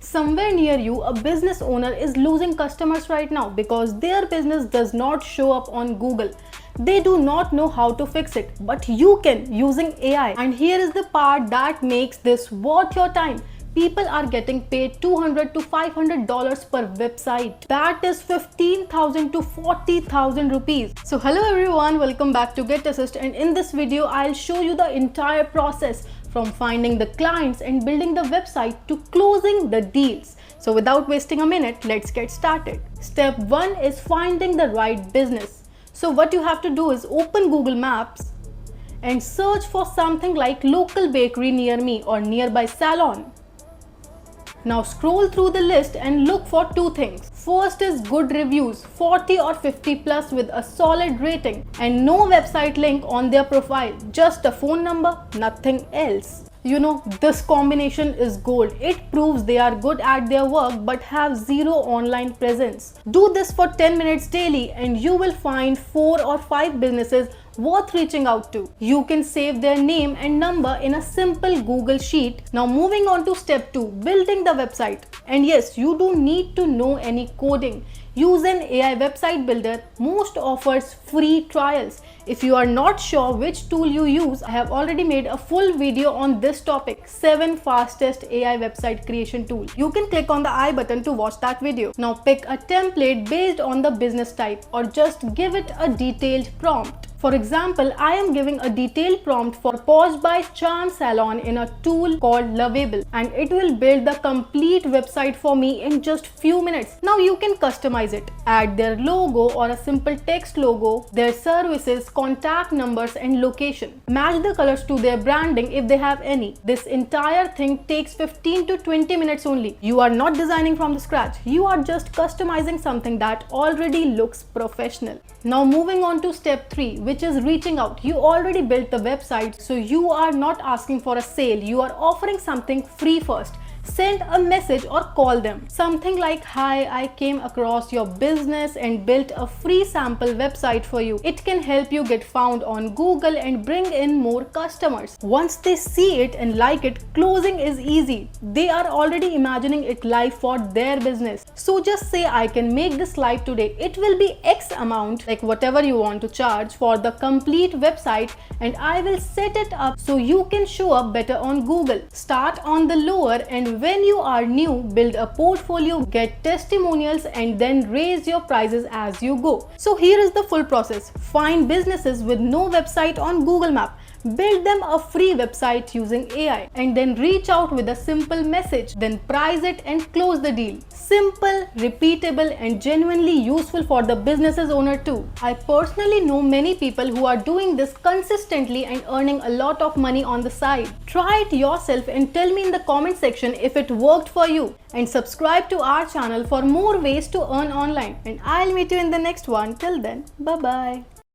Somewhere near you, a business owner is losing customers right now because their business does not show up on Google. They do not know how to fix it, but you can using AI. And here is the part that makes this worth your time. People are getting paid $200 to $500 per website. That is 15,000 to 40,000 rupees. So hello everyone, welcome back to GetAssist, and in this video I'll show you the entire process from finding the clients and building the website to closing the deals. So without wasting a minute, let's get started. Step 1 is finding the right business. So what you have to do is open Google Maps and search for something like local bakery near me or nearby salon. Now scroll through the list and look for two things. First is good reviews, 40 or 50 plus with a solid rating, and no website link on their profile, just a phone number, nothing else. You know, this combination is gold. It proves they are good at their work but have zero online presence. Do this for 10 minutes daily and you will find 4 or 5 businesses worth reaching out to. You can save their name and number in a simple Google Sheet. Now moving on to step 2, building the website. And yes, you don't need to know any coding. Use an AI website builder. Most offers free trials. If you are not sure which tool you use, I have already made a full video on this topic, 7 fastest AI website creation tools. You can click on the I button to watch that video. Now pick a template based on the business type or just give it a detailed prompt. For example, I am giving a detailed prompt for Pause by Charm Salon in a tool called Lovable, and it will build the complete website for me in just few minutes. Now you can customize it. Add their logo or a simple text logo, their services, contact numbers and location. Match the colors to their branding if they have any. This entire thing takes 15 to 20 minutes only. You are not designing from the scratch. You are just customizing something that already looks professional. Now moving on to step 3, which is reaching out. You already built the website, so you are not asking for a sale. You are offering something free first. Send a message or call them. Something like, "Hi, I came across your business and built a free sample website for you. It can help you get found on Google and bring in more customers." Once they see it and like it, closing is easy. They are already imagining it live for their business. So just say, "I can make this live today. It will be X amount," like whatever you want to charge for the complete website, "and I will set it up so you can show up better on Google." Start on the lower, and when you are new, build a portfolio, get testimonials, and then raise your prices as you go. So here is the full process. Find businesses with no website on Google Maps. Build them a free website using AI and then reach out with a simple message, then price it and close the deal. Simple, repeatable and genuinely useful for the business's owner too. I personally know many people who are doing this consistently and earning a lot of money on the side. Try it yourself and tell me in the comment section if it worked for you. And subscribe to our channel for more ways to earn online. And I'll meet you in the next one. Till then, bye bye.